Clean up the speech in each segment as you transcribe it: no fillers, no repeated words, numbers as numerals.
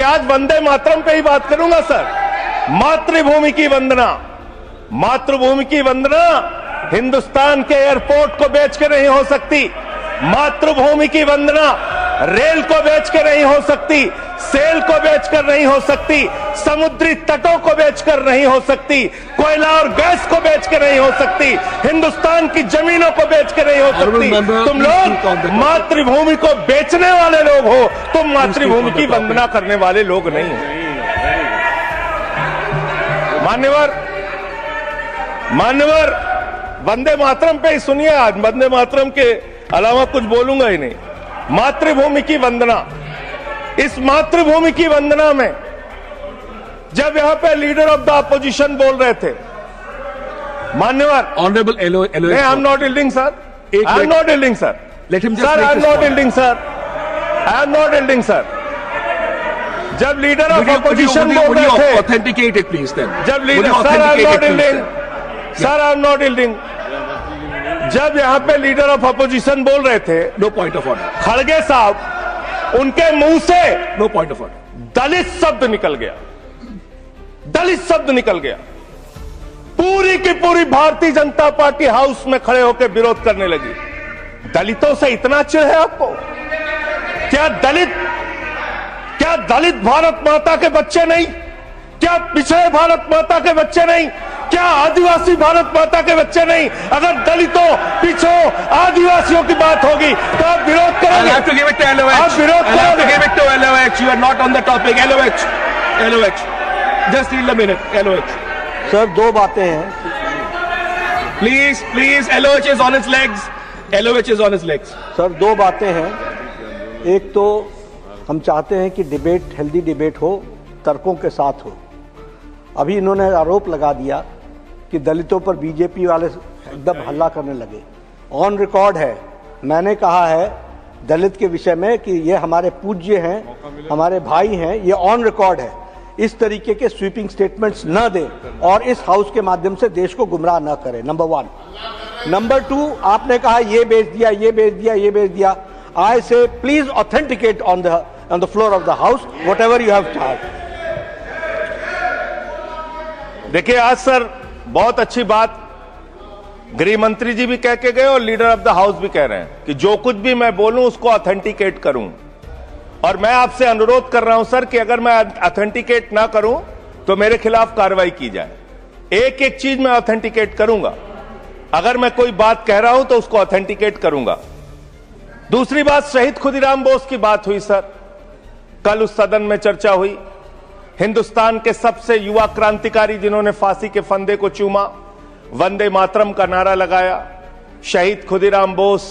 आज वंदे मातरम पे ही बात करूंगा सर। मातृभूमि की वंदना, मातृभूमि की वंदना हिंदुस्तान के एयरपोर्ट को बेच के नहीं हो सकती। मातृभूमि की वंदना रेल को बेच के नहीं हो सकती, सेल को बेचकर नहीं हो सकती, समुद्री तटों को बेचकर नहीं हो सकती, कोयला और गैस को बेच के नहीं हो सकती, हिंदुस्तान की जमीनों को बेच के नहीं हो सकती। तुम लोग मातृभूमि को बेचने वाले लोग हो, तुम मातृभूमि की वंदना करने वाले लोग नहीं हो। मान्यवर वंदे मातरम पे ही सुनिए, आज वंदे मातरम के अलावा कुछ बोलूंगा ही नहीं। मातृभूमि की वंदना, इस मातृभूमि की वंदना में जब यहां पे लीडर ऑफ द अपोजिशन बोल रहे थे, मान्यवर honourable I am not yielding sir, I am not yielding sir, sir I am not yielding sir, I am not yielding sir. जब लीडर ऑफ अपोजिशन बोल रहे थे, ऑथेंटिकेट इट प्लीज देन। जब leader, sir I am not yielding, sir I am not yielding. जब यहां पे leader of opposition बोल रहे थे, नो पॉइंट ऑफ ऑर्डर, खड़गे साहब उनके मुंह से नो पॉइंट ऑफ ऑर्डर, दलित शब्द निकल गया, दलित शब्द निकल गया। पूरी की पूरी भारतीय जनता पार्टी हाउस में खड़े होकर विरोध करने लगी। दलितों से इतना चिढ़ है आपको? क्या दलित भारत माता के बच्चे नहीं? क्या पिछड़े भारत माता के बच्चे नहीं? क्या आदिवासी भारत माता के बच्चे नहीं? अगर दलितों, पिछड़ों, आदिवासियों की बात होगी तो आप विरोध करोगे? आप विरोध करोगे? You are not on the topic. LOH. Just need a minute. LOH. Sir दो बातें हैं। Please. LOH is on its legs. LOH is on its legs. Sir दो बातें हैं। एक तो हम चाहते हैं कि डिबेट, हेल्दी डिबेट हो, तर्कों के साथ हो। अभी इन्होंने आरोप लगा दिया कि दलितों पर बीजेपी वाले एकदम हल्ला करने लगे। ऑन रिकॉर्ड है, मैंने कहा है दलित के विषय में कि ये हमारे पूज्य हैं, हमारे भाई हैं, ये ऑन रिकॉर्ड है। इस तरीके के स्वीपिंग स्टेटमेंट्स न दें और इस हाउस के माध्यम से देश को गुमराह न करें, नंबर 1। नंबर 2, आपने कहा ये बेच दिया, ये बेच दिया, ये बेच दिया। आई से please authenticate on the floor of the house whatever you have charge. देखिए आज सर बहुत अच्छी बात गृह मंत्री जी भी कह के गए और लीडर ऑफ द हाउस भी कह रहे हैं कि जो कुछ भी मैं बोलूं उसको ऑथेंटिकेट करूं। और मैं आपसे अनुरोध कर रहा हूं सर कि अगर मैं ऑथेंटिकेट ना करूं तो मेरे खिलाफ कार्रवाई की जाए। एक एक चीज मैं ऑथेंटिकेट करूंगा। अगर मैं कोई बात कह रहा हूं तो उसको ऑथेंटिकेट करूंगा। दूसरी बात, शहीद खुदीराम बोस की बात हुई सर, कल उस सदन में चर्चा हुई। हिंदुस्तान के सबसे युवा क्रांतिकारी जिन्होंने फांसी के फंदे को चूमा, वंदे मातरम का नारा लगाया। शहीद खुदीराम बोस,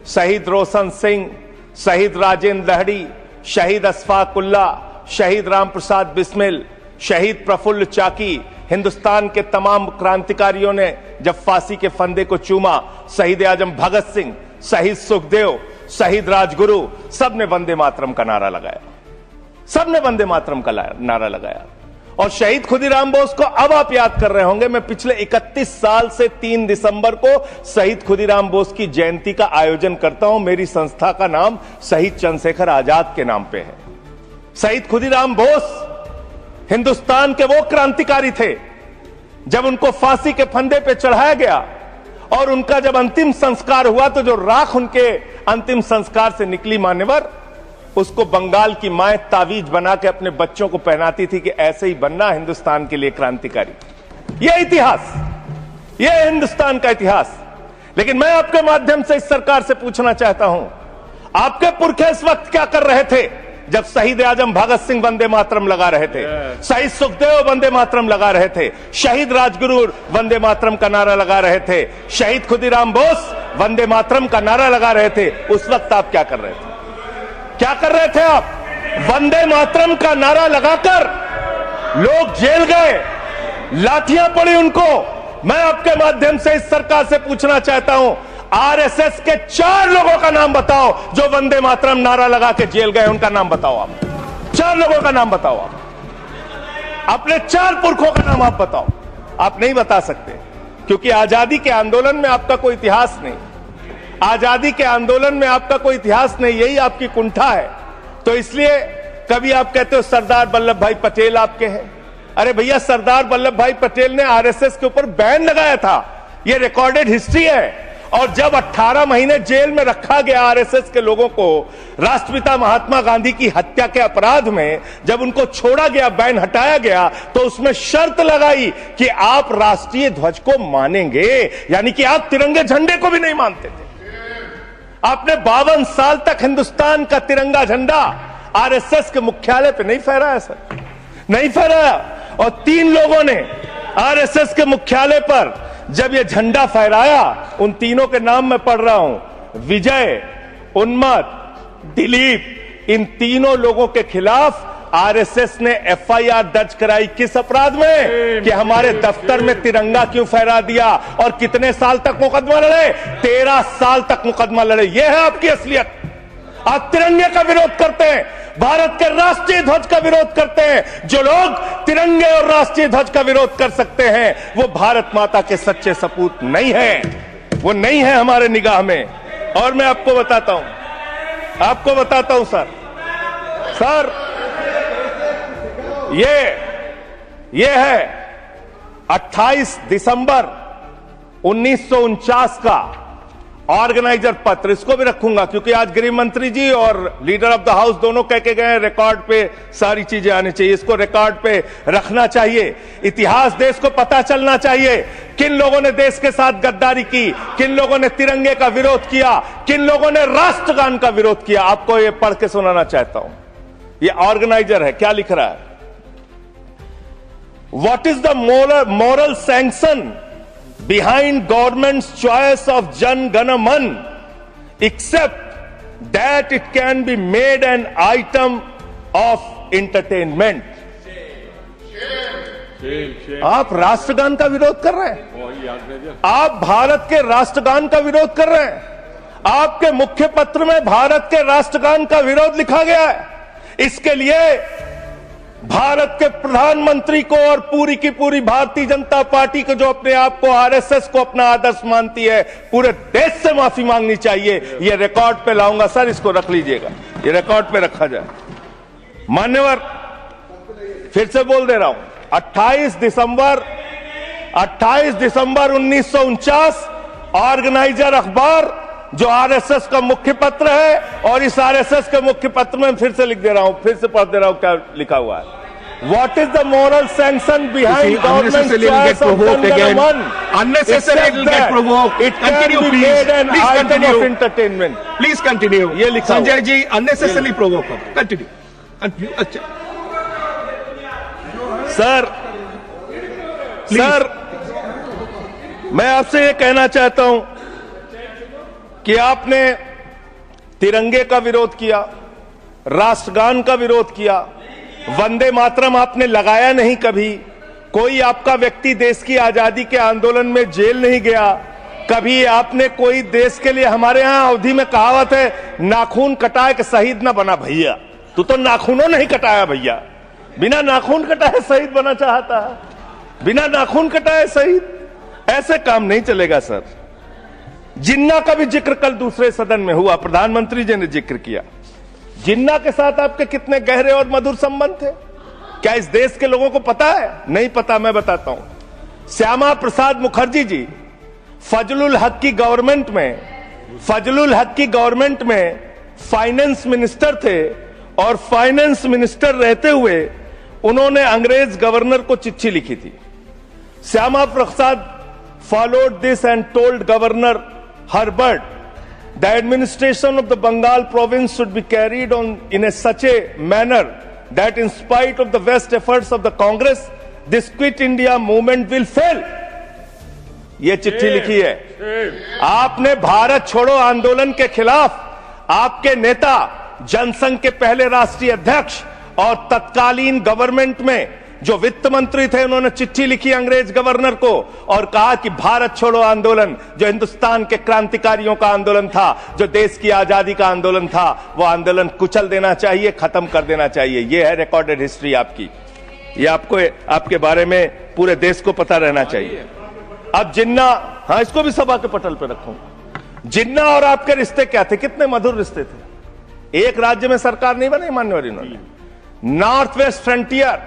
शहीद रोशन सिंह, शहीद राजेंद्र लहड़ी, शहीद अशफाक उल्ला, शहीद राम प्रसाद बिस्मिल, शहीद प्रफुल्ल चाकी, हिंदुस्तान के तमाम क्रांतिकारियों ने जब फांसी के फंदे को चूमा, शहीद आजम भगत सिंह, शहीद सुखदेव, शहीद राजगुरु, सबने वंदे मातरम का नारा लगाया, सबने वंदे मातरम का नारा लगाया। और शहीद खुदीराम बोस को अब आप याद कर रहे होंगे, मैं पिछले 31 साल से 3 दिसंबर को शहीद खुदीराम बोस की जयंती का आयोजन करता हूं। मेरी संस्था का नाम शहीद चंद्रशेखर आजाद के नाम पे है। शहीद खुदीराम बोस हिंदुस्तान के वो क्रांतिकारी थे, जब उनको फांसी के फंदे पे चढ़ाया गया और उनका जब अंतिम संस्कार हुआ तो जो राख उनके अंतिम संस्कार से निकली मान्यवर, उसको बंगाल की माए तावीज बना के अपने बच्चों को पहनाती थी कि ऐसे ही बनना हिंदुस्तान के लिए क्रांतिकारी। यह इतिहास, यह हिंदुस्तान का इतिहास। लेकिन मैं आपके माध्यम से इस सरकार से पूछना चाहता हूं, आपके पुरखे इस वक्त क्या कर रहे थे जब शहीद आजम भगत सिंह वंदे मातरम लगा रहे थे, शहीद सुखदेव वंदे मातरम लगा रहे थे, शहीद राजगुरु वंदे मातरम का नारा लगा रहे थे, शहीद खुदीराम बोस वंदे मातरम का नारा लगा रहे थे। उस वक्त आप क्या कर रहे थे? क्या कर रहे थे आप? वंदे मातरम का नारा लगाकर लोग जेल गए, लाठियां पड़ी उनको। मैं आपके माध्यम से इस सरकार से पूछना चाहता हूं, आरएसएस के 4 लोगों का नाम बताओ जो वंदे मातरम नारा लगा के जेल गए, उनका नाम बताओ आप। 4 लोगों का नाम बताओ आप, अपने 4 पुरखों का नाम आप बताओ। आप नहीं बता सकते क्योंकि आजादी के आंदोलन में आपका कोई इतिहास नहीं, आजादी के आंदोलन में आपका कोई इतिहास नहीं, यही आपकी कुंठा है। तो इसलिए कभी आप कहते हो सरदार वल्लभ भाई पटेल आपके हैं। अरे भैया, सरदार वल्लभ भाई पटेल ने आरएसएस के ऊपर बैन लगाया था, यह रिकॉर्डेड हिस्ट्री है। और जब 18 महीने जेल में रखा गया आरएसएस के लोगों को राष्ट्रपिता महात्मा गांधी की हत्या के अपराध में, जब उनको छोड़ा गया, बैन हटाया गया, तो उसमें शर्त लगाई कि आप राष्ट्रीय ध्वज को मानेंगे, यानी कि आप तिरंगे झंडे को भी नहीं मानते थे। आपने 52 साल तक हिंदुस्तान का तिरंगा झंडा आरएसएस के मुख्यालय पे नहीं फहराया सर, नहीं फहराया। और 3 लोगों ने आरएसएस के मुख्यालय पर जब ये झंडा फहराया, उन तीनों के नाम मैं पढ़ रहा हूं, विजय, उन्मत, दिलीप, इन तीनों लोगों के खिलाफ आरएसएस ने एफआईआर दर्ज कराई। किस अपराध में? कि हमारे दफ्तर में तिरंगा क्यों फहरा दिया। और कितने साल तक मुकदमा लड़े? 13 साल तक मुकदमा लड़े। यह है आपकी असलियत। आप तिरंगे का विरोध करते हैं, भारत के राष्ट्रीय ध्वज का विरोध करते हैं। जो लोग तिरंगे और राष्ट्रीय ध्वज का विरोध कर सकते हैं, वो भारत माता के सच्चे सपूत नहीं है, वो नहीं है हमारे निगाह में। और मैं आपको बताता हूं सर, ये है 28 दिसंबर 1949 का ऑर्गेनाइजर पत्र। इसको भी रखूंगा क्योंकि आज गृह मंत्री जी और लीडर ऑफ द हाउस दोनों कह के गए रिकॉर्ड पे सारी चीजें आनी चाहिए। इसको रिकॉर्ड पे रखना चाहिए। इतिहास देश को पता चलना चाहिए, किन लोगों ने देश के साथ गद्दारी की, किन लोगों ने तिरंगे का विरोध किया, किन लोगों ने राष्ट्रगान का विरोध किया। आपको ये पढ़ के सुनाना चाहता हूं। ये ऑर्गेनाइजर है, क्या लिख रहा है? What is the moral sanction behind government's choice of Jan Gana Man, except that it can be made an item of entertainment? आप राष्ट्रगान का विरोध कर रहे हैं, आप भारत के राष्ट्रगान का विरोध कर रहे हैं। आपके मुख्य पत्र में भारत के राष्ट्रगान का विरोध लिखा गया है। इसके लिए भारत के प्रधानमंत्री को और पूरी की पूरी भारतीय जनता पार्टी को, जो अपने आप को आरएसएस को अपना आदर्श मानती है, पूरे देश से माफी मांगनी चाहिए। यह रिकॉर्ड पे लाऊंगा सर, इसको रख लीजिएगा, ये रिकॉर्ड पे रखा जाए। मान्यवर, फिर से बोल दे रहा हूं, 28 दिसंबर 1949 ऑर्गेनाइजर अखबार, जो आरएसएस का मुख्य पत्र है। और इस आरएसएस के मुख्य पत्र में फिर से लिख दे रहा हूं, फिर से पढ़ दे रहा हूं क्या लिखा हुआ है। What is the moral sanction behind government's choice of Jan Gana Man? Unnecessarily it will get provoked. It can be made an item of entertainment. Please continue. ये लिखा Sanjay ji, unnecessarily provoke. Continue. अच्छा सर, मैं आपसे ये कहना चाहता हूं कि आपने तिरंगे का विरोध किया, राष्ट्रगान का विरोध किया, वंदे मातरम आपने लगाया नहीं कभी। कोई आपका व्यक्ति देश की आजादी के आंदोलन में जेल नहीं गया कभी। आपने कोई देश के लिए, हमारे यहां अवधि में कहावत है, नाखून कटाए कि शहीद ना बना भैया। तू तो नाखूनों नहीं कटाया भैया, बिना नाखून कटाए शहीद बना चाहता है, बिना नाखून कटाए शहीद। ऐसे काम नहीं चलेगा सर। जिन्ना का भी जिक्र कल दूसरे सदन में हुआ, प्रधानमंत्री जी ने जिक्र किया। जिन्ना के साथ आपके कितने गहरे और मधुर संबंध थे, क्या इस देश के लोगों को पता है? नहीं पता, मैं बताता हूं। श्यामा प्रसाद मुखर्जी जी फजलुल हक की गवर्नमेंट में फाइनेंस मिनिस्टर थे, और फाइनेंस मिनिस्टर रहते हुए उन्होंने अंग्रेज गवर्नर को चिट्ठी लिखी थी। Shyama Prasad followed this and told Governor Herbert the administration of the Bengal province should be carried on in such a manner that in spite of the best efforts of the Congress, this Quit India movement will fail. ये चिट्ठी लिखी है। आपने भारत छोड़ो आंदोलन के खिलाफ आपके नेता, जनसंघ के पहले राष्ट्रीय अध्यक्ष और तत्कालीन गवर्नमेंट में जो वित्त मंत्री थे, उन्होंने चिट्ठी लिखी अंग्रेज गवर्नर को और कहा कि भारत छोड़ो आंदोलन, जो हिंदुस्तान के क्रांतिकारियों का आंदोलन था, जो देश की आजादी का आंदोलन था, वो आंदोलन कुचल देना चाहिए, खत्म कर देना चाहिए। ये है रिकॉर्डेड हिस्ट्री आपकी। ये आपको, आपके बारे में पूरे देश को पता रहना चाहिए। अब जिन्ना, हाँ, इसको भी सभा के पटल पर रखूंगा। जिन्ना और आपके रिश्ते क्या थे? कितने मधुर रिश्ते थे। एक राज्य में सरकार नहीं बनाई मान्यवर इन्होंने, नॉर्थ वेस्ट फ्रंटियर,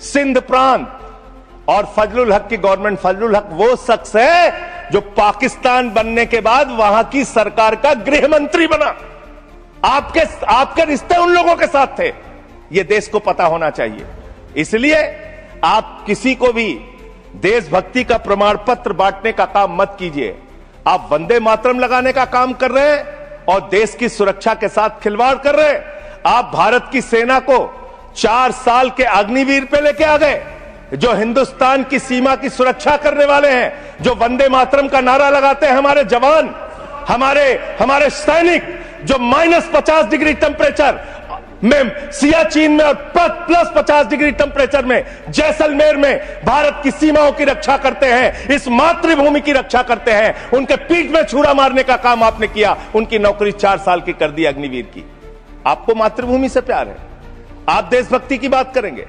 सिंध प्रांत और फजलुल हक की गवर्नमेंट। फजलुल हक वो शख्स है जो पाकिस्तान बनने के बाद वहां की सरकार का गृह मंत्री बना। आपके रिश्ते उन लोगों के साथ थे, ये देश को पता होना चाहिए। इसलिए आप किसी को भी देशभक्ति का प्रमाण पत्र बांटने का काम मत कीजिए। आप वंदे मातरम लगाने का काम कर रहे हैं और देश की सुरक्षा के साथ खिलवाड़ कर रहे हैं। आप भारत की सेना को 4 साल के अग्निवीर पे लेके आ गए, जो हिंदुस्तान की सीमा की सुरक्षा करने वाले हैं, जो वंदे मातरम का नारा लगाते हैं हमारे जवान, हमारे सैनिक, जो -50 डिग्री टेम्परेचर में सियाचिन में और +50 डिग्री टेम्परेचर में जैसलमेर में भारत की सीमाओं की रक्षा करते हैं, इस मातृभूमि की रक्षा करते हैं। उनके पीठ में छुरा मारने का काम आपने किया, उनकी नौकरी 4 साल की कर दी अग्निवीर की। आपको मातृभूमि से प्यार है, आप देशभक्ति की बात करेंगे,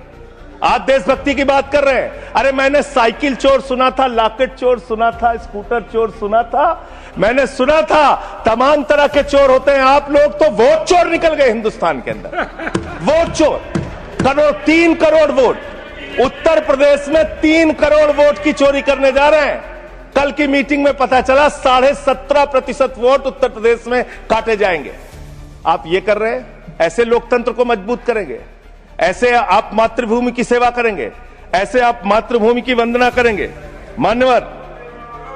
आप देशभक्ति की बात कर रहे हैं। अरे मैंने साइकिल चोर सुना था, लॉकेट चोर सुना था, स्कूटर चोर सुना था, मैंने सुना था तमाम तरह के चोर होते हैं। आप लोग तो वोट चोर निकल गए हिंदुस्तान के अंदर। वोट चोर, 3 करोड़ वोट उत्तर प्रदेश में 3 करोड़ वोट की चोरी करने जा रहे हैं। कल की मीटिंग में पता चला 17.5% वोट उत्तर प्रदेश में काटे जाएंगे। आप ये कर रहे हैं, ऐसे लोकतंत्र को मजबूत करेंगे? ऐसे आप मातृभूमि की सेवा करेंगे? ऐसे आप मातृभूमि की वंदना करेंगे? मान्यवर,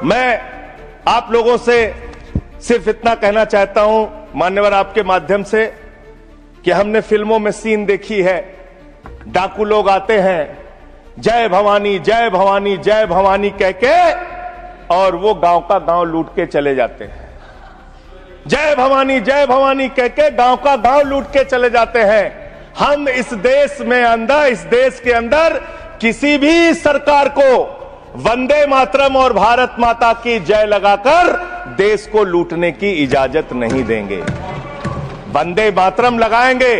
मैं आप लोगों से सिर्फ इतना कहना चाहता हूं मान्यवर, आपके माध्यम से, कि हमने फिल्मों में सीन देखी है, डाकू लोग आते हैं, जय भवानी जय भवानी जय भवानी कह के, और वो गांव का गांव लूट के चले जाते हैं। जय भवानी कह के गांव का गांव लूट के चले जाते हैं। हम इस देश के अंदर किसी भी सरकार को वंदे मातरम और भारत माता की जय लगाकर देश को लूटने की इजाजत नहीं देंगे। वंदे मातरम लगाएंगे,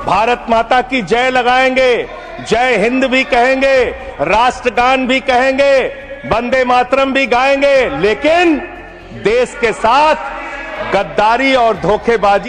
भारत माता की जय लगाएंगे, जय हिंद भी कहेंगे, राष्ट्रगान भी कहेंगे, वंदे मातरम भी गाएंगे, लेकिन देश के साथ गद्दारी और धोखेबाजी